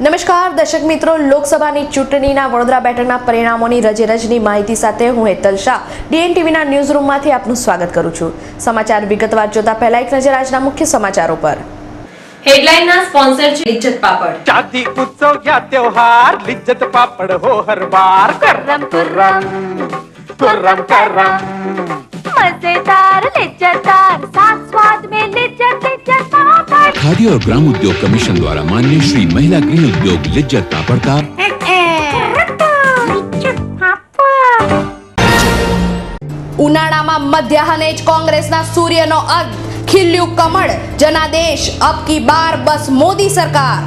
નમસ્કાર દર્શક મિત્રો, લોકસભાની ચૂંટણીના વડોદરા બેઠકના પરિણામોની રજેરજની માહિતી સાથે હું હેતલ શાહ ડીએનટીવીના ન્યૂઝ રૂમમાંથી આપનું સ્વાગત કરું છું। સમાચાર વિગતવાર જોતા પહેલા એક નજર આજના મુખ્ય સમાચારો પર। हेडलाइन स्पॉन्सर लिज्जत पापड़। शादी उत्सव या त्योहार लिज्जत पापड़ हो हर बार। कर्रम कर्रम कुर्रम करम मजेदार लिज्जतदार साथ स्वाद में लिज्जत लिज्जत पापड़। खादी और ग्राम उद्योग कमीशन द्वारा मान्य श्री महिला गृह उद्योग लिज्जत पापड़ का ઉનાળામાં મધ્યાહને જ કોંગ્રેસના સૂર્યનો અંત, ખીલ્યું કમળ, જનાદેશ અબ કી બાર બસ મોદી સરકાર।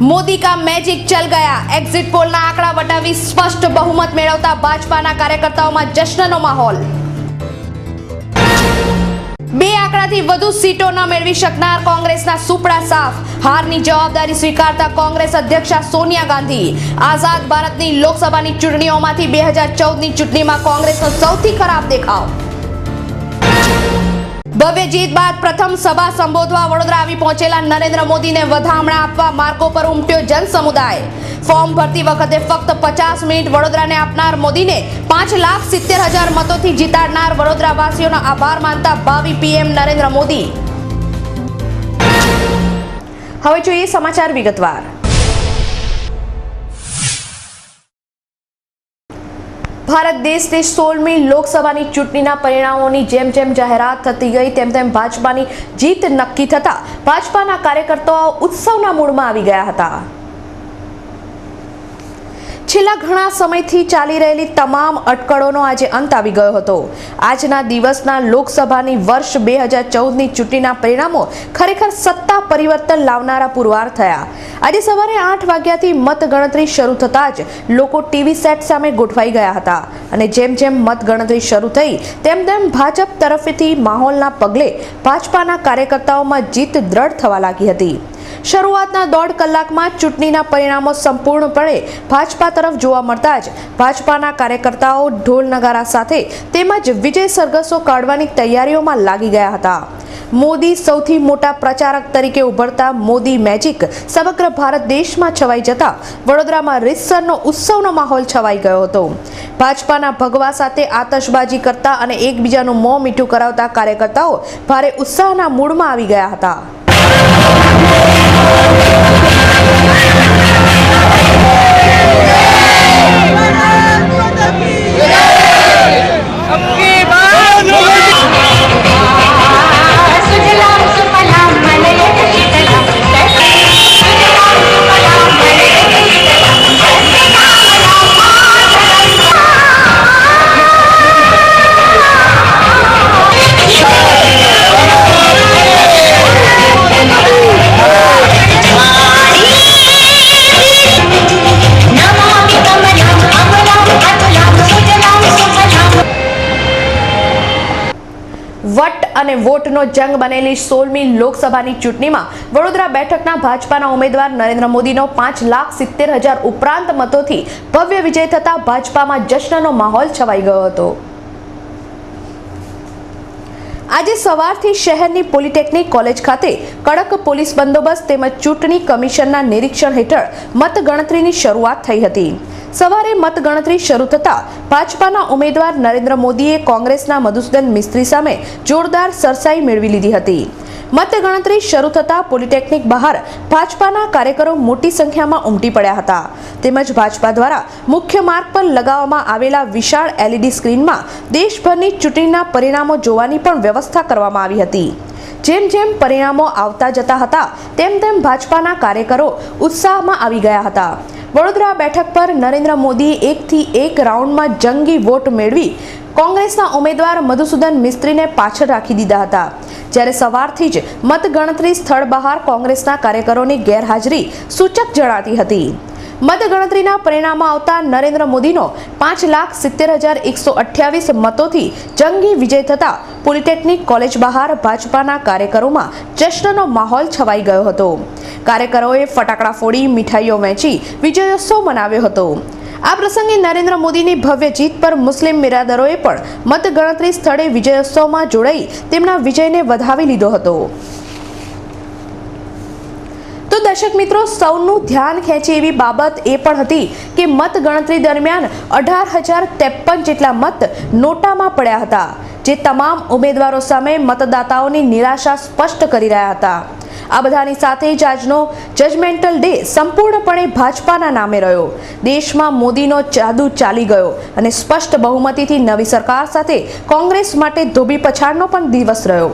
मोदी का मैजिक चल गया, एग्जिट पोलना आंकड़ा वटावी स्पष्ट बहुमत मेळवता भाजपाना कार्यकर्ताओमां जश्ननो माहोल। બે આંકડાથી વધુ સીટો ન મેળવી શકનાર કોંગ્રેસના સુપડા સાફ, હારની જવાબદારી સ્વીકારતા કોંગ્રેસ અધ્યક્ષા સોનિયા ગાંધી। આઝાદ ભારતની લોકસભાની ચૂંટણીઓમાંથી 2014ની ચૂંટણીમાં કોંગ્રેસનો સૌથી ખરાબ દેખાવ। ભવ્ય જીત બાદ પ્રથમ સભા સંબોધવા વડોદરા આવી પહોંચેલા નરેન્દ્ર મોદીને વધામણા આપવા માર્ગો પર ઉમટ્યો જનસમુદાય। ફોર્મ ભરતી વખતે ફક્ત 50 મિનિટ વડોદરાને આપનાર મોદીને 5,70,000 મતોથી જીતાડનાર વડોદરાવાસીઓનો આભાર માનતા ભાવિ પીએમ નરેન્દ્ર મોદી। હવે જોઈએ સમાચાર વિગતવાર। ભારત દેશની 16મી લોકસભાની ચૂંટણીના પરિણામોની જેમ જેમ જાહેરાત થતી ગઈ તેમ તેમ ભાજપાની જીત નક્કી થતા ભાજપાના કાર્યકર્તાઓ ઉત્સવના મૂડમાં આવી ગયા હતા। છેલ્લા ઘણા સમયથી ચાલી રહેલી તમામ અટકળોનો આજે અંત આવી ગયો હતો। આજના દિવસના લોકસભાની વર્ષ 2014ની ચૂંટણીના પરિણામો ખરેખર સત્તા પરિવર્તન લાવનારા પુરવાર થયા। આજે સવારે 8 વાગ્યાથી મતગણતરી શરૂ થતાં જ લોકો ટીવી સેટ સામે ગોઠવાઈ ગયા હતા અને જેમ જેમ મતગણતરી શરૂ થઈ તેમ તેમ ભાજપ તરફથી માહોલના પગલે ભાજપાના કાર્યકર્તાઓમાં જીત દ્રઢ થવા લાગી હતી। શરૂઆતના 1.5 કલાકમાં ચૂંટણીના પરિણામો સંપૂર્ણપણે ભાજપા તરફ જોવા મળતા જ ભાજપાના કાર્યકર્તાઓ ઢોલ નગારા સાથે તેમજ વિજય સરઘસો કાઢવાની તૈયારીઓમાં લાગી ગયા હતા। મોદી સૌથી મોટા પ્રચારક તરીકે ઉભરતા મોદી મેજિક સમગ્ર ભારત દેશમાં છવાઈ જતા વડોદરામાં રીતસરનો ઉત્સવનો માહોલ છવાઈ ગયો હતો। ભાજપાના ભગવા સાથે આતશબાજી કરતા અને એકબીજાનું મોં મીઠું કરાવતા કાર્યકર્તાઓ ભારે ઉત્સાહના મૂડમાં આવી ગયા હતા। વટ અને વોટનો જંગ બનેલી 16મી લોકસભાની ચૂંટણીમાં વડોદરા બેઠકના ભાજપાના ઉમેદવાર નરેન્દ્ર મોદીનો 5,70,000 ઉપરાંત મતોથી ભવ્ય વિજય થતા ભાજપામાં જશ્નનો માહોલ છવાઈ ગયો હતો। આજે સવારથી શહેરની પોલિટેકનિક કોલેજ ખાતે કડક પોલીસ બંદોબસ્ત તેમજ ચૂંટણી કમિશનના નિરીક્ષણ હેઠળ મતગણતરીની શરૂઆત થઈ હતી। સવારે મતગણતરી શરૂ થતા ભાજપાના ઉમેદવાર નરેન્દ્ર મોદીએ કોંગ્રેસના મધુસૂદન મિસ્ત્રી સામે જોરદાર સરસાઈ મેળવી લીધી હતી। મતગણતરી શરૂ થતા પોલિટેકનિક બહાર ભાજપાના કાર્યકરો મોટી સંખ્યામાં ઉમટી પડ્યા હતા તેમજ ભાજપા દ્વારા મુખ્ય માર્ગ પર લગાવવામાં આવેલા વિશાળ LED સ્ક્રીનમાં દેશભરની ચૂંટણીના પરિણામો જોવાની પણ વ્યવસ્થા કરવામાં આવી હતી। જેમ જેમ પરિણામો આવતા જતા હતા તેમ તેમ ભાજપાના કાર્યકરો ઉત્સાહમાં આવી ગયા હતા। વડોદરા બેઠક પર નરેન્દ્ર મોદીએ 1થી 1 રાઉન્ડમાં જંગી વોટ મેળવી કોંગ્રેસના ઉમેદવાર મધુસૂદન મિસ્ત્રીને પાછળ રાખી દીધા હતા। જ્યારે સવારથી જ મતગણતરી સ્થળ બહાર કોંગ્રેસના કાર્યકરોની ગેરહાજરી સૂચક જણાતી હતી। મતગણતરીના પરિણામો આવતા નરેન્દ્ર મોદીનો 5,70,128 મતોથી જંગી વિજય થતા પોલિટેકનિક કોલેજ બહાર ભાજપાના કાર્યકરોમાં જશ્નનો માહોલ છવાઈ ગયો હતો। કાર્યકરોએ ફટાકડા ફોડી મીઠાઈઓ વહેંચી વિજયોત્સવ મનાવ્યો હતો। આ પ્રસંગે નરેન્દ્ર મોદીની ભવ્ય જીત પર મુસ્લિમ બિરાદરોએ પણ મતગણતરી સ્થળે વિજયોત્સવમાં જોડાઈ તેમના વિજયને વધાવી લીધો હતો. તો દર્શક મિત્રો, સૌનું ધ્યાન ખેંચે એવી બાબત એ પણ હતી કે મતગણતરી દરમિયાન 18,053 જેટલા મત નોટામાં પડ્યા હતા, જે તમામ ઉમેદવારો સામે મતદાતાઓની નિરાશા સ્પષ્ટ કરી રહ્યા હતા. આ બધાની સાથે જ આજનો જજમેન્ટલ ડે સંપૂર્ણપણે ભાજપાના નામે રહ્યો. દેશમાં મોદીનો જાદુ ચાલી ગયો અને સ્પષ્ટ બહુમતીથી નવી સરકાર સાથે કોંગ્રેસ માટે ધોબી પછાડનો પણ દિવસ રહ્યો.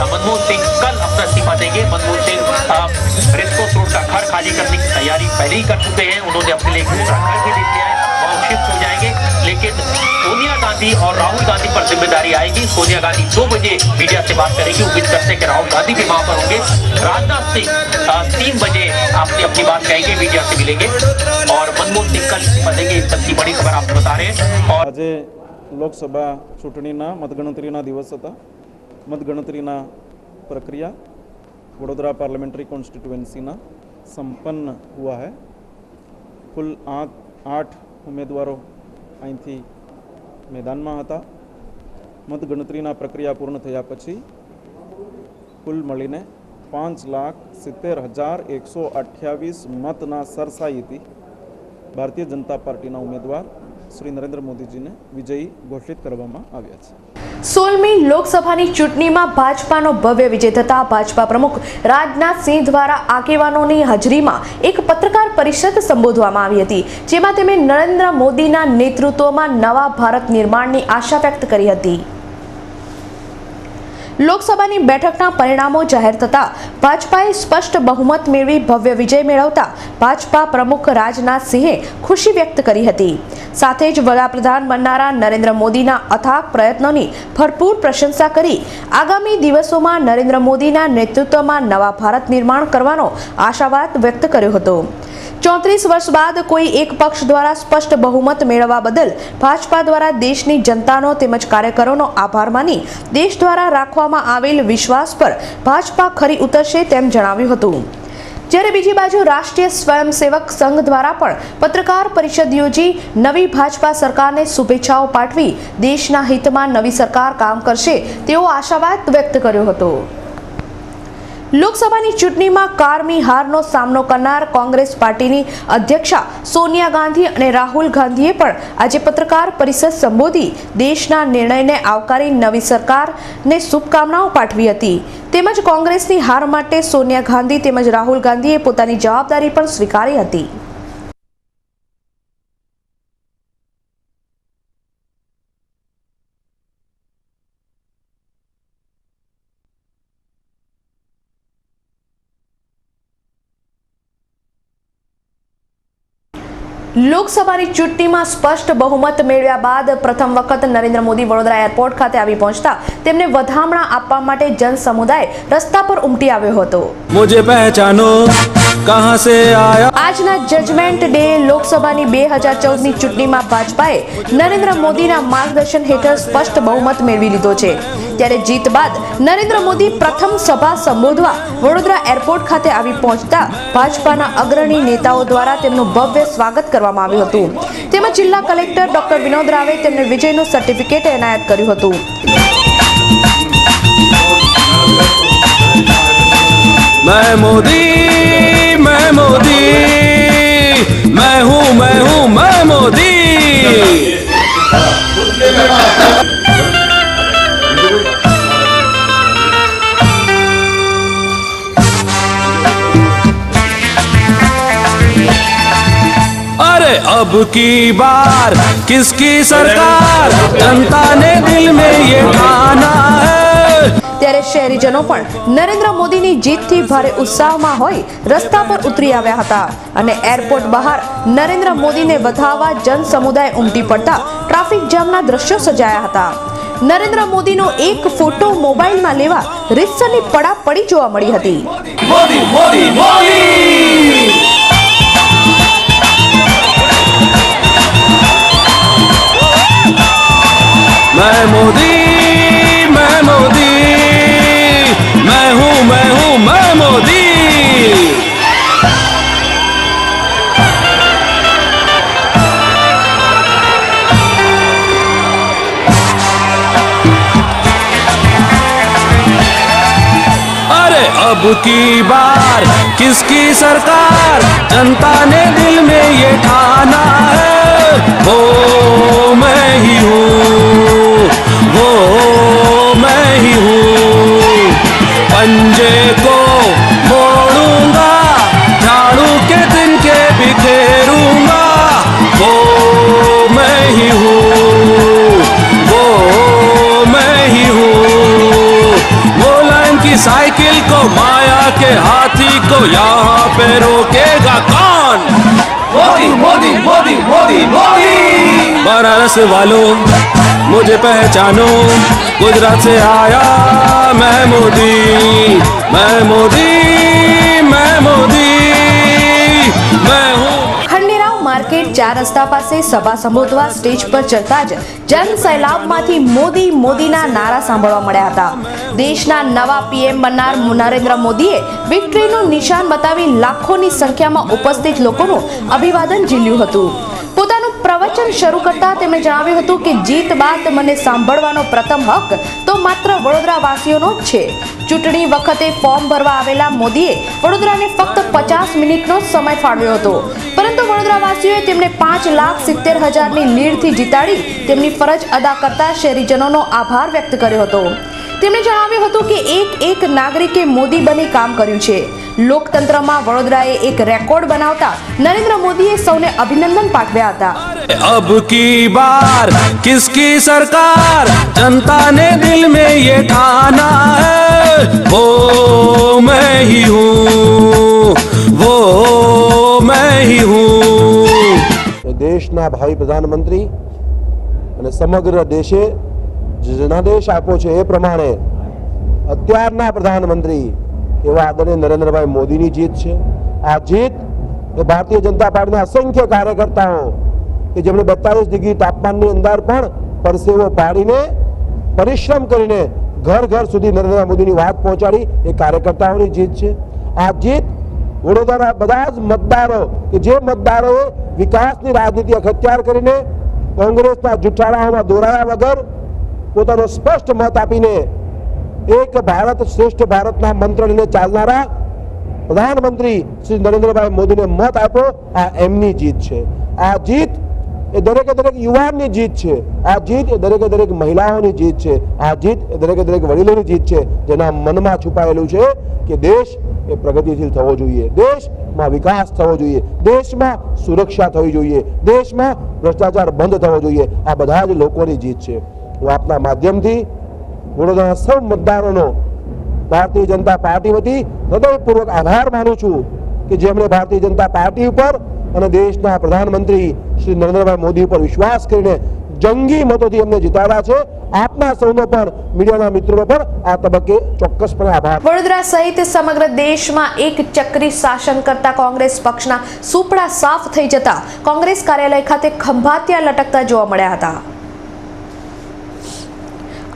मनमोहन सिंह कल अपना इस्तीफा देंगे। मनमोहन सिंह रेस्कोर्स रोड का घर खाली करने की तैयारी पहले ही कर चुके हैं। उन्होंने अपने लिए दूसरा घर भी देख लिया है, वहाँ शिफ्ट हो जाएंगे। लेकिन सोनिया गांधी और राहुल गांधी पर जिम्मेदारी आएगी। सोनिया गांधी 2 बजे मीडिया से बात करेगी। उम्मीद करते हैं कि राहुल गांधी भी वहां पर होंगे। राजनाथ सिंह 3 बजे आपने अपनी बात कहेंगे, मीडिया से मिलेंगे। मिलेंगे और मनमोहन सिंह कल इस्तीफा देंगे। इस तक की बड़ी खबर आपको बता रहे हैं। और આજે લોકસભા ચૂંટણીના મતગણતરીના દિવસ હતા. મતગણતરીના પ્રક્રિયા વડોદરા પાર્લામેન્ટરી કોન્સ્ટિટ્યુએન્સીના સંપન્ન હુआ है. કુલ 8 ઉમેદવારો અહીંથી મેદાનમાં હતા. મતગણતરીના પ્રક્રિયા પૂર્ણ થયા પછી કુલ મળીને 5,70,128 મતના સરસાઈથી ભારતીય જનતા પાર્ટીના ઉમેદવાર શ્રી નરેન્દ્ર મોદીજીને વિજયી ઘોષિત કરવામાં આવ્યા છે. 16મી લોકસભાની ચૂંટણીમાં ભાજપાનો ભવ્ય વિજય થતા ભાજપા પ્રમુખ રાજનાથ સિંહ દ્વારા આગેવાનોની હાજરીમાં એક પત્રકાર પરિષદ સંબોધવામાં આવી હતી, જેમાં તેમણે નરેન્દ્ર મોદીના નેતૃત્વમાં નવા ભારત નિર્માણની આશા વ્યક્ત કરી હતી. લોકસભાની બેઠકના પરિણામો જાહેર થતા ભાજપાએ સ્પષ્ટ બહુમત મેળવી ભવ્ય વિજય મેળવતા ભાજપા પ્રમુખ રાજનાથ સિંહે ખુશી વ્યક્ત કરી હતી. સાથે જ વડાપ્રધાન બનનારા નરેન્દ્ર મોદીના અથાગ પ્રયત્નોની ભરપૂર પ્રશંસા કરી આગામી દિવસોમાં નરેન્દ્ર મોદીના નેતૃત્વમાં નવા ભારત નિર્માણ કરવાનો આશાવાદ વ્યક્ત કર્યો હતો. 34 વર્ષ બાદ કોઈ એક પક્ષ દ્વારા સ્પષ્ટ બહુમત મેળવવા બદલ ભાજપા દ્વારા દેશની જનતાનો તેમજ કાર્યકરોનો આભાર માની દેશ દ્વારા રાખવામાં આવેલ વિશ્વાસ પર ભાજપા ખરી ઉતરશે તેમ જણાવ્યું હતું. જ્યારે બીજી બાજુ રાષ્ટ્રીય સ્વયંસેવક સંઘ દ્વારા પણ પત્રકાર પરિષદ યોજી નવી ભાજપા સરકારને શુભેચ્છાઓ પાઠવી દેશના હિતમાં નવી સરકાર કામ કરશે તેવો આશાવાદ વ્યક્ત કર્યો હતો. લોકસભાની ચૂંટણીમાં કારમી હારનો સામનો કરનાર કોંગ્રેસ પાર્ટીની અધ્યક્ષા સોનિયા ગાંધી અને રાહુલ ગાંધીએ પણ આજે પત્રકાર પરિષદ સંબોધી દેશના નિર્ણયને આવકારી નવી સરકારને શુભકામનાઓ પાઠવી હતી. તેમજ કોંગ્રેસની હાર માટે સોનિયા ગાંધી તેમજ રાહુલ ગાંધીએ પોતાની જવાબદારી પણ સ્વીકારી હતી. લોકસભાની ચૂંટણીમાં સ્પષ્ટ બહુમત મેળવ્યા બાદ પ્રથમ વખત નરેન્દ્ર મોદી વડોદરા એરપોર્ટ ખાતે આવી પહોંચતા તેમને વધામણા આપવા માટે જન સમુદાય રસ્તા પર ઉમટી આવ્યો હતો. મુझे पहचानो कहां से आया. આજના જજમેન્ટ ડે લોકસભાની 2014ની ચૂંટણીમાં ભાજપાએ નરેન્દ્ર મોદીના માર્ગદર્શન હેઠળ સ્પષ્ટ બહુમત મેળવી લીધો છે. ત્યારે જીત બાદ નરેન્દ્ર મોદી પ્રથમ સભા સંબોધવા વડોદરા એરપોર્ટ ખાતે આવી પહોંચતા ભાજપાના અગ્રણી નેતાઓ દ્વારા તેમનું ભવ્ય સ્વાગત કરવામાં આવ્યું હતું. તેમાં જિલ્લા કલેક્ટર ડોક્ટર વિનોદ રાવે તેમને વિજયનું સર્ટિફિકેટ એનાયત કર્યું હતું. मैं मोदी मैं हूं मैं मोदी. अरे अब की बार किसकी सरकार, जनता ने दिल में ये ठाना है. ત્યારે શહેરીજનો પણ નરેન્દ્ર મોદીની જીતથી ભારે ઉત્સાહમાં હોઈ રસ્તા પર ઉતરી આવ્યા હતા અને એરપોર્ટ બહાર નરેન્દ્ર મોદીને વધાવવા જન સમુદાય ઉમટી પડતા ટ્રાફિક જામના દ્રશ્યો સર્જાયા હતા. નરેન્દ્ર મોદીનો એક ફોટો મોબાઈલમાં લેવા રીતસરની પડાપડી જોવા મળી હતી. मोदी मोदी मोदी मैं मोदी मैं हूं मैं मोदी. अरे अब की बार किसकी सरकार, जनता ने दिल में ये ठाना है. वो मैं ही हूँ, वो मैं ही हूँ. पंजे को मोड़ूंगा, झाड़ू के तिनके बिखेरूंगा. वो मैं ही हूँ, वो मैं ही हूँ. वो लाइन की साइकिल को, माया के हाथी को यहाँ पे रोकेगा कौन? मोदी मोदी मोदी मोदी मोदी. बनारस वालों मुझे पहचानो, गुजरात से आया मैं मोदी. मैं मोदी मैं हूँ માર્કેટ 4 રસ્તા પાસે સભા સંબોધવા સ્ટેજ પર ચડતા જ જન સૈલાબમાંથી મોદી મોદીના નારા સાંભળવા મળ્યા હતા. દેશના નવા પીએમ બનનાર નરેન્દ્ર મોદીએ વિક્ટરીનું નિશાન બતાવી લાખોની સંખ્યામાં ઉપસ્થિત લોકોનું અભિવાદન ઝીલ્યું હતું. પોતાનું પ્રવચન શરૂ કરતા તેમણે જણાવ્યું હતું કે જીત બાદ મને સાંભળવાનો પ્રથમ હક તો માત્ર વડોદરા વાસીઓનો જ છે. ચૂંટણી વખતે ફોર્મ ભરવા આવેલા મોદીએ વડોદરાને ફક્ત 50 મિનિટનો સમય ફાળવ્યો હતો, પરંતુ વડોદરાવાસીઓએ તેમને 5,70,000ની લીડથી જીતાડી તેમની ફરજ અદા કરતા શહેરીજનોનો આભાર વ્યક્ત કર્યો હતો. તેમણે જણાવ્યું હતું કે એક નાગરિકે મોદી બની કામ કર્યું છે. લોકતંત્રમાં વડોદરાએ એક રેકોર્ડ બનાવતા નરેન્દ્ર મોદીએ સૌને અભિનંદન પાઠવ્યા હતા. अब की बार किसकी सरकार, जनता ने दिल में ये ठाना है, वो मैं ही हूँ, वो मैं ही हूँ. देशना भाई प्रधानमंत्री અને સમગ્ર દેશે જનાદેશ આપ્યો છે એ પ્રમાણે અત્યારના પ્રધાનમંત્રી એવા આદરણીય નરેન્દ્રભાઈ મોદીની જીત છે. આ જીત એ ભારતીય જનતા પાર્ટીના અસંખ્ય કાર્યકર્તાઓ કે જેમણે 42 ડિગ્રી તાપમાનની અંદર પણ પરસેવો પાડીને પરિશ્રમ કરીને ઘર ઘર સુધી નરેન્દ્ર મોદીની વાત પહોંચાડી એ કાર્યકર્તાઓની જીત છે. આ જીત વડોદરાના બધા જ મતદારો કે જે મતદારોએ વિકાસની રાજનીતિ અખત્યાર કરીને કોંગ્રેસના જુઠ્ઠાણાઓમાં દોરાયા વગર પોતાનો સ્પષ્ટ મત આપીને એક ભારત શ્રેષ્ઠ ભારતના મંત્ર લઈને ચાલનારા પ્રધાનમંત્રી શ્રી નરેન્દ્રભાઈ મોદીને મત આપ્યો. આ એમની જીત છે. આ જીત એ દરેકે દરેક યુવાનની જીત છે. આ જીત એ દરેકે દરેક મહિલાઓની જીત છે. આ જીત એ દરેકે દરેક વડીલોની જીત છે, જેના મનમાં છુપાયેલું છે કે દેશ એ પ્રગતિશીલ થવો જોઈએ, દેશમાં વિકાસ થવો જોઈએ, દેશમાં સુરક્ષા થવી જોઈએ, દેશમાં ભ્રષ્ટાચાર બંધ થવો જોઈએ. આ બધા જ લોકોની જીત છે. હું આપના માધ્યમથી વડોદરાના સૌ મતદારોનો ભારતીય જનતા પાર્ટી વતી હૃદયપૂર્વક આભાર માનું છું કે જેમણે ભારતીય જનતા પાર્ટી ઉપર અને દેશના પ્રધાનમંત્રી શ્રી નરેન્દ્રભાઈ મોદી ઉપર વિશ્વાસ કરીને જંગી મતોથી એમને જીતાડ્યા છે. આપના સૌનો પણ મીડિયાના મિત્રોનો પણ આ તબક્કે ચોક્કસપણે આભાર. વડોદરા સહિત સમગ્ર દેશમાં એક ચક્રી શાસન કરતા કોંગ્રેસ પક્ષના સુપડા સાફ થઈ જતા કોંગ્રેસ કાર્યાલય ખાતે ખંભાતિયા લટકતા જોવા મળ્યા હતા.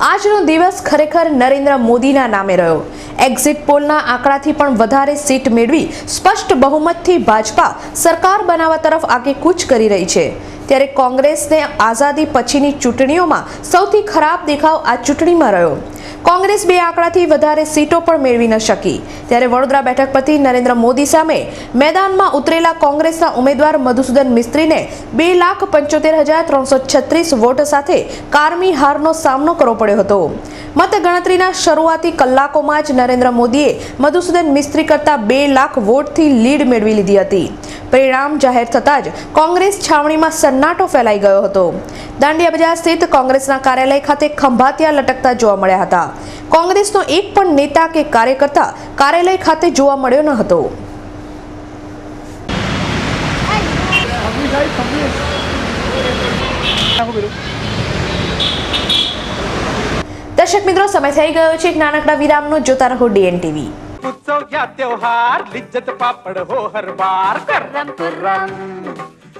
આજનો દિવસ ખરેખર નરેન્દ્ર મોદીના નામે રહ્યો. એક્ઝિટ પોલના આંકડાથી પણ વધારે સીટ મેળવી સ્પષ્ટ બહુમતથી ભાજપા સરકાર બનાવવા તરફ આગેકૂચ કરી રહી છે. ત્યારે કોંગ્રેસને આઝાદી પછીની ચૂંટણીઓમાં સૌથી ખરાબ દેખાવ આ ચૂંટણીમાં રહ્યો. કોંગ્રેસ 2 આંકડાથી વધારે સીટો પણ મેળવી ન શકી. ત્યારે વડોદરા બેઠક પરથી નરેન્દ્ર મોદી સામે મેદાનમાં ઉતરેલા કોંગ્રેસના ઉમેદવાર મધુસૂદન મિસ્ત્રીને 2,75,336 વોટ સાથે કારમી હારનો સામનો કરવો પડ્યો હતો. મતગણતરીના શરૂઆતી કલાકોમાં જ નરેન્દ્ર મોદીએ મધુસૂદન મિસ્ત્રી કરતા 2 લાખ વોટથી લીડ મેળવી લીધી હતી. પરિણામ જાહેર થતાં જ કોંગ્રેસ છાવણીમાં સન્નાટો ફેલાઈ ગયો હતો. દાંડિયા બજાર સ્થિત કોંગ્રેસના કાર્યાલય ખાતે ખંભાતિયા લટકતા જોવા મળ્યા હતા. કોંગ્રેસનો એક પણ નેતા કે કાર્યકર્તા કાર્યાલય ખાતે જોવા મળ્યો ન હતો. દર્શક મિત્રો, સમય થઈ ગયો છે એક નાનકડા વિરામનો. જોતા રહો DNTV. उत्सव या त्योहार लिज्जत पापड़ हो हर बार. कुर्रम कुर्रम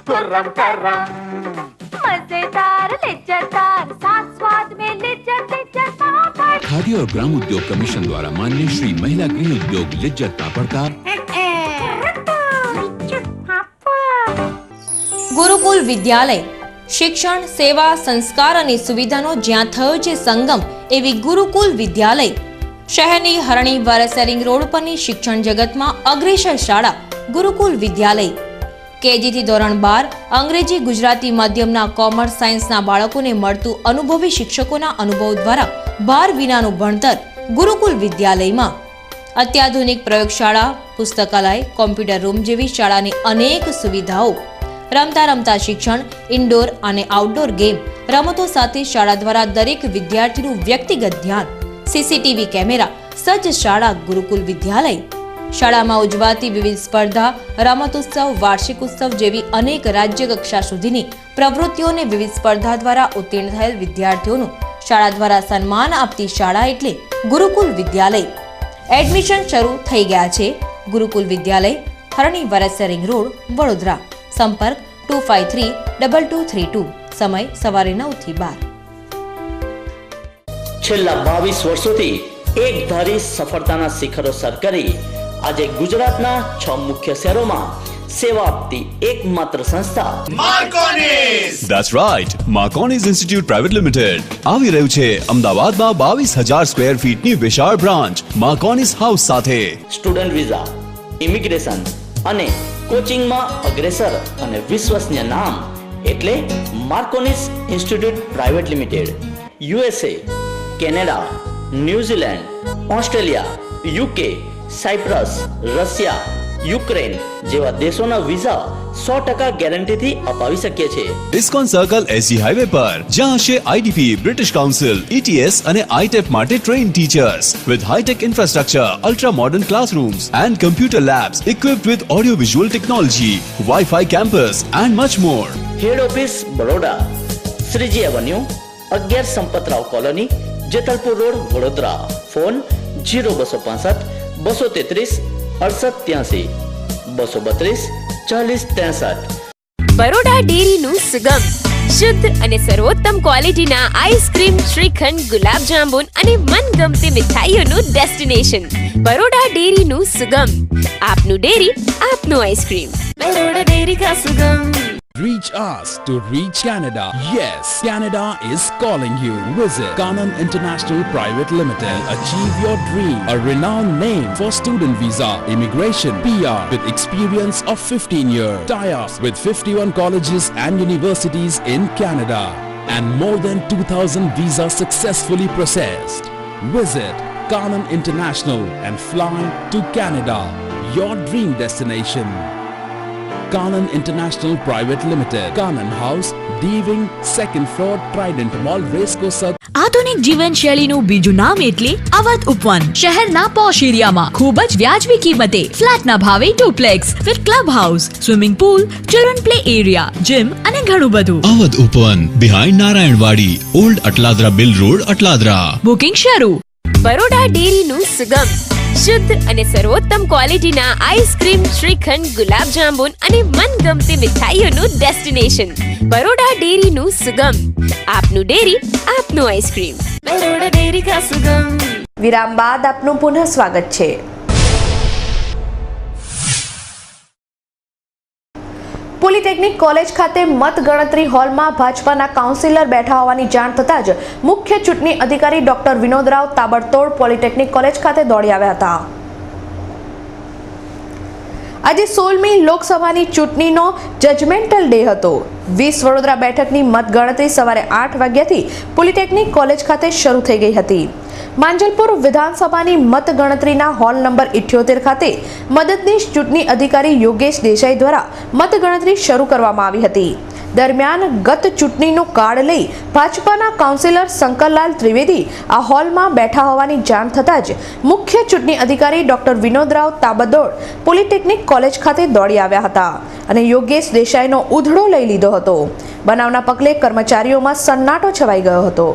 कुर्रम करम मजेदार लिज्जतदार साथ स्वाद में लिज्जत लिज्जत पापड़. खादी और ग्राम उद्योग कमीशन द्वारा मान्य श्री महिला गृह उद्योग लिज्जत पापड़ का ગુરુકુલ વિદ્યાલય શિક્ષણ, સેવા, સંસ્કાર અને સુવિધાનો જ્યાં થયો છે સંગમ એવી ગુરુકુલ વિદ્યાલય શહેરની હરણી વારસેરિંગ રોડ પરની શિક્ષણ જગતમાં અગ્રેસર શાળા ગુરુકુલ વિદ્યાલય. કેજીથી ધોરણ 12 અંગ્રેજી, ગુજરાતી માધ્યમના કોમર્સ, સાયન્સના બાળકોને મળતું અનુભવી શિક્ષકોના અનુભવ દ્વારા ભાર વિનાનું ભણતર ગુરુકુલ વિદ્યાલયમાં. અત્યાધુનિક પ્રયોગશાળા, પુસ્તકાલય, કોમ્પ્યુટર રૂમ જેવી શાળાની અનેક સુવિધાઓ. રમતા રમતા શિક્ષણ, ઇન્ડોર અને આઉટડોર ગેમ રમતો સાથે શાળા દ્વારા દરેક વિદ્યાર્થીનું વ્યક્તિગત ધ્યાન. સીસીટીવી કેમેરા સજ્જ શાળા ગુરુકુલ વિદ્યાલય. શાળામાં ઉજવાતી વિવિધ સ્પર્ધા, રમતોત્સવ, વાર્ષિક ઉત્સવ જેવી અનેક રાજ્ય કક્ષા સુધીની પ્રવૃત્તિઓને વિવિધ સ્પર્ધા દ્વારા ઉત્તીર્ણ થયેલ વિદ્યાર્થીઓનું શાળા દ્વારા સન્માન આપતી શાળા એટલે ગુરુકુલ વિદ્યાલય. એડમિશન શરૂ થઈ ગયા છે. ગુરુકુલ વિદ્યાલય, હરણી વારસેરિંગ રોડ, વડોદરા. સંપર્ક 2482532232. સમય સવારે 9 થી 12. છેલ્લા 22 વર્ષોથી એક ધારી સફળતાના શિખરો સર કરી આજે ગુજરાતના 6 મુખ્ય શહેરોમાં સેવા આપતી એકમાત્ર સંસ્થા Marconis. That's right. Marconis Institute Private Limited. આવી રહ્યું છે અમદાવાદમાં 22,000 સ્ક્વેર ફીટની વિશાળ બ્રાન્ચ Marconis હાઉસ સાથે. સ્ટુડન્ટ વિઝા, ઇમિગ્રેશન અને કોચિંગમાં અગ્રેસર અને વિશ્વસનીય નામ એટલે Marconis Institute Private Limited. USA, Canada, New Zealand, Australia, UK, Cyprus, Russia, Ukraine જેવા દેશોના વિઝા 100% ગેરંટીથી અપાવી શકીએ છીએ. ઇસ્કોન સર્કલ એસજી હાઈવે પર જ્યાં હશે આઈડીપી, બ્રિટિશ કાઉન્સિલ, ETS અને ITEP માટે train teachers with high tech infrastructure, ultra modern classrooms and computer labs equipped with audio visual technology, Wi-Fi campus and much more. Head office Baroda, Shreeji avenue, 11 Sampatrao colony, Jetalpur road, Vadodara. Phone 0265 233 6883 232 4063. Baroda ડેરીનું સુગમ શુદ્ધ અને સર્વોત્તમ ક્વોલિટીના ice cream, shrikhand, gulab jamun અને મનગમતી મીઠાઈઓનું ડેસ્ટિનેશન. બરોડા ડેરીનું સુગમ, આપનું ડેરી, આપનું આઈસ્ક્રીમ. બરોડા ડેરી કા સુગમ. Reach us to reach Canada. Yes, Canada is calling you. Visit Kanan International Private Limited. Achieve your dream. A renowned name for student visa, immigration, PR with experience of 15 years. Tie-ups with 51 colleges and universities in Canada. And more than 2,000 visas successfully processed. Visit Kanan International and fly to Canada. Your dream destination. Kanan International Private Limited, Kanan House, D-Wing, 2nd floor, Trident Mall, Racecourse. આધુનિક જીવનશૈલીનું બીજું નામ એટલે અવધ ઉપવન. શહેરના posh એરિયામાં ખૂબ જ વ્યાજબી કિંમતે ફ્લેટના ભાવે duplex with club house, swimming pool, children play area, gym અને ઘણું બધું. Avadh Upvan behind Narayanwadi, old Atladra Bil road, Atladra. Booking શરૂ. બરોડા ડેરીનું સુગમ શુદ્ધ અને સર્વોત્તમ ક્વોલિટીના આઈસ્ક્રીમ, શ્રીખંડ, ગુલાબ જાંબુન અને મનગમતી મીઠાઈઓનું ડેસ્ટિનેશન. બરોડા ડેરીનું સુગમ, આપનું ડેરી, આપનું આઈસ્ક્રીમ. બરોડા ડેરી કા સુગમ. વિરામ બાદ આપનું પુનઃ સ્વાગત છે. પોલિટેકનિક કોલેજ ખાતે મતગણતરી હોલમાં ભાજપાના કાઉન્સિલર બેઠા હોવાની જાણ થતાં જ મુખ્ય ચૂંટણી અધિકારી ડોક્ટર વિનોદરાવ તાબડતોડ પોલિટેકનિક કોલેજ ખાતે દોડી આવ્યા હતા. આજે 16મી લોકસભાની ચૂંટણીનો જજમેન્ટલ ડે હતો. 20 વડોદરા બેઠકની મતગણતરી સવારે 8 વાગ્યાથી પોલિટેકનિક કોલેજ ખાતે શરૂ થઈ ગઈ હતી. માંજલપુર વિધાનસભાની મતગણતરીના હોલ નંબર 78 ખાતે મદદનીશ ચૂંટણી અધિકારી યોગેશ દેસાઈ દ્વારા મતગણતરી શરૂ કરવામાં આવી હતી. દરમિયાન ગત ચૂંટણીનો કાર્ડ લઈ ભાજપાના કાઉન્સિલર શંકરલાલ ત્રિવેદી આ હોલમાં બેઠા હોવાની જાણ થતાં જ મુખ્ય ચૂંટણી અધિકારી ડોક્ટર વિનોદરાવ તાબડતોડ પોલિટેકનિક કોલેજ ખાતે દોડી આવ્યા હતા અને યોગેશ દેસાઈનો ઉધડો લઈ લીધો હતો. બનાવના પગલે કર્મચારીઓમાં સન્નાટો છવાઈ ગયો હતો.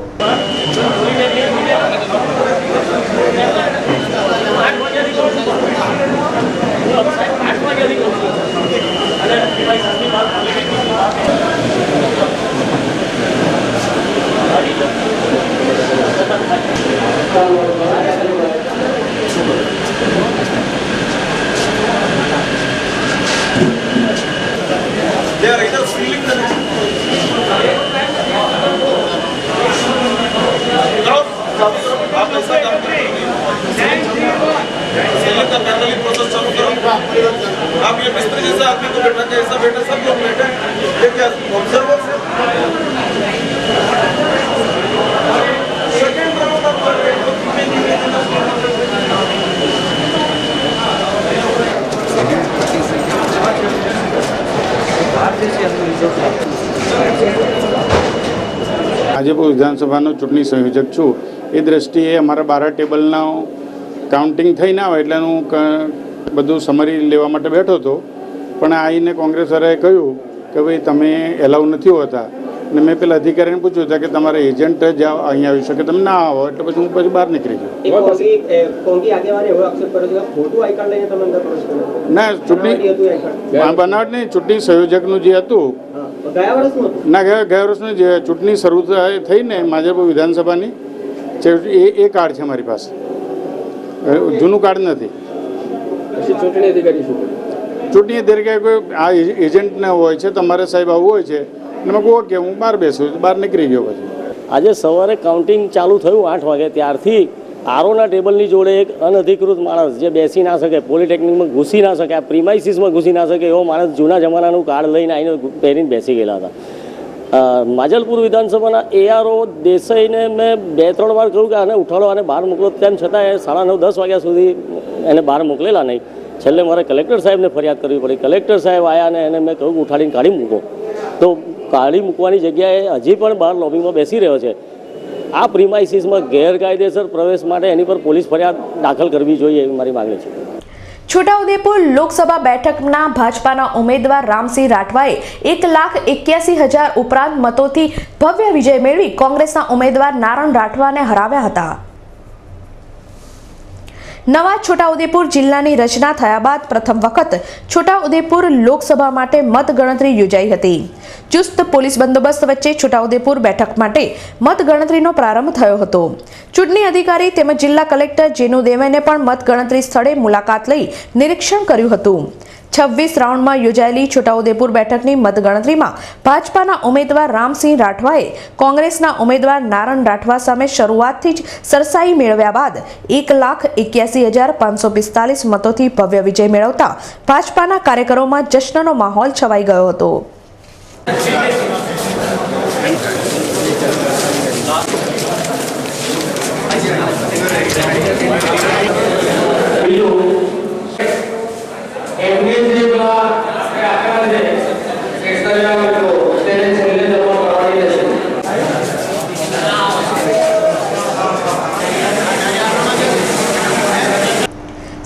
आप ये मिस्त्री जैसा आदमी को बैठा के ऐसा बैठा सब लोग बैठे ये क्या ऑब्जर्वर्स है सेकंड राउंड ऑफ આજે હું વિધાનસભાનો ચૂંટણી સંયોજક છું. એ દ્રષ્ટિએ અમારા 12 ટેબલના કાઉન્ટિંગ થઈને આવે એટલે હું બધું સમરી લેવા માટે બેઠો હતો, પણ આવીને કોંગ્રેસવાળાએ કહ્યું કે ભાઈ તમે એલાઉ નથી હોતા, અને મેં પેલા અધિકારીને પૂછ્યું હતું કે તમારે એજન્ટ જ અહીંયા આવી શકે, તમે ના આવો, એટલે પછી હું પછી બહાર નીકળી ગયો. ના, ચૂંટણી બનાવટ નહીં, ચૂંટણી સંયોજકનું જે હતું ના, ગયા વર્ષનું જે ચૂંટણી શરૂ થઈ ને માજલપુર વિધાનસભાની એ કાર્ડ છે મારી પાસે, જૂનું કાર્ડ નથી. ચૂંટણી અધિકારી શું ચૂંટણી અધિકારી કોઈ આ એજન્ટને હોય છે, તમારે સાહેબ આવું હોય છે, અને મેં કહું કે હું બહાર બેસું, બહાર નીકળી ગયો. પછી આજે સવારે કાઉન્ટિંગ ચાલુ થયું 8 વાગે, ત્યારથી આરોના ટેબલની જોડે એક અનધિકૃત માણસ જે બેસી ના શકે, પોલિટેકનિકમાં ઘૂસી ના શકે, આ પ્રિમાઇસીસમાં ઘૂસી ના શકે એવો માણસ જૂના જમાનાનું કાર્ડ લઈને આવીને પહેરીને બેસી ગયેલા હતા. માજલપુર વિધાનસભાના ARO દેસાઈને મેં 2-3 વાર કહ્યું કે આને ઉઠાડો, આને બહાર મોકલો, તેમ છતાં એ 9:30-10 વાગ્યા સુધી એને બહાર મોકલેલા નહીં. છેલ્લે મારે કલેક્ટર સાહેબને ફરિયાદ કરવી પડી. કલેક્ટર સાહેબ આવ્યા અને એને મેં કહ્યું ઉઠાડીને કાઢી મૂકો, તો કાઢી મૂકવાની જગ્યાએ હજી પણ બહાર લોબીમાં બેસી રહ્યો છે. આ પ્રિમાઇસીસમાં ગેરકાયદેસર પ્રવેશ માટે એની પર પોલીસ ફરિયાદ દાખલ કરવી જોઈએ એવી મારી માગણી છે. છોટાઉદેપુર લોકસભા બેઠકના ભાજપાના ઉમેદવાર રામસિંહ રાઠવાએ 1,81,000 ઉપરાંત મતોથી ભવ્ય વિજય મેળવી કોંગ્રેસના ઉમેદવાર નારણ રાઠવાને હરાવ્યા હતા. નવા છોટાઉદેપુર જિલ્લાની રચના થયા બાદ પ્રથમ વખત છોટાઉદેપુર લોકસભા માટે મતગણતરી યોજાઈ હતી. ચુસ્ત પોલીસ બંદોબસ્ત વચ્ચે છોટાઉદેપુર બેઠક માટે મતગણતરીનો પ્રારંભ થયો હતો. ચૂંટણી અધિકારી તેમજ જિલ્લા કલેક્ટર જેનુ દેવેને પણ મતગણતરી સ્થળે મુલાકાત લઈ નિરીક્ષણ કર્યું હતું. 26 રાઉન્ડમાં યોજાયેલી છોટાઉદેપુર બેઠકની મતગણતરીમાં ભાજપાના ઉમેદવાર રામસિંહ રાઠવાએ કોંગ્રેસના ઉમેદવાર નારણ રાઠવા સામે શરૂઆતથી જ સરસાઈ મેળવ્યા બાદ 1,81,545 મતોથી ભવ્ય વિજય મેળવતા ભાજપાના કાર્યકરોમાં જશ્નનો માહોલ છવાઈ ગયો હતો.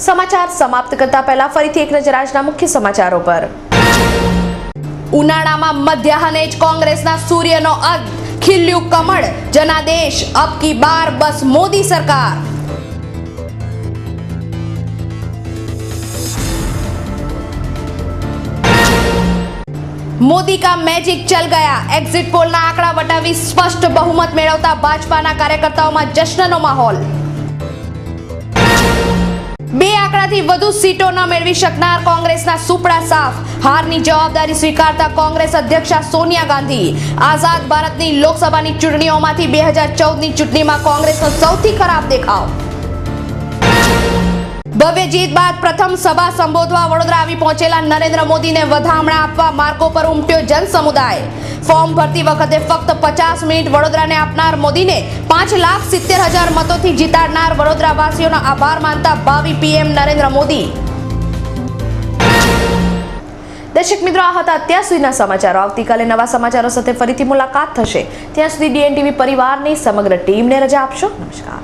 સમાચાર સમાપ્ત કરતા પહેલા ફરીથી એક નજર આજના મુખ્ય સમાચારો પર. ઉનાળામાં મધ્યાહને જ કોંગ્રેસના સૂર્યનો અંત, ખીલ્યું કમળ, જનાદેશ, અબ કી બાર બસ મોદી સરકાર. मोदी का मैजिक चल गया, एग्जिट पोलના આંકડા વટાવી સ્પષ્ટ બહુમત મેળવતા ભાજપાના કાર્યકર્તાઓમાં જશ્નનો માહોલ. 2 આંકડાથી વધુ સીટો ન મેળવી શકનાર કોંગ્રેસના સુપડા સાફ, હારની જવાબદારી સ્વીકારતા કોંગ્રેસ અધ્યક્ષા સોનિયા ગાંધી. આઝાદ ભારતની લોકસભાની ચૂંટણીઓમાંથી 2014ની ચૂંટણીમાં કોંગ્રેસનો સૌથી ખરાબ દેખાવ. ભવ્ય જીત બાદ પ્રથમ સભા સંબોધવા વડોદરા આવી પહોંચેલા નરેન્દ્ર મોદીને વધામણા આપવા માર્ગો પર ઉમટ્યો જન સમુદાય. ફોર્મ ભરતી વખતે ફક્ત 50 મિનિટ વડોદરાને આપનાર મોદીને 5,70,000 મતોથી જીતાડનાર વડોદરાવાસીઓનો આભાર માનતા ભાવિ PM નરેન્દ્ર મોદી. દર્શક મિત્રો, આ હતા અત્યાર સુધીના સમાચારો. આવતીકાલે નવા સમાચારો સાથે ફરીથી મુલાકાત થશે. ત્યાં સુધી DNTV પરિવારની સમગ્ર ટીમને રજા આપશો. નમસ્કાર.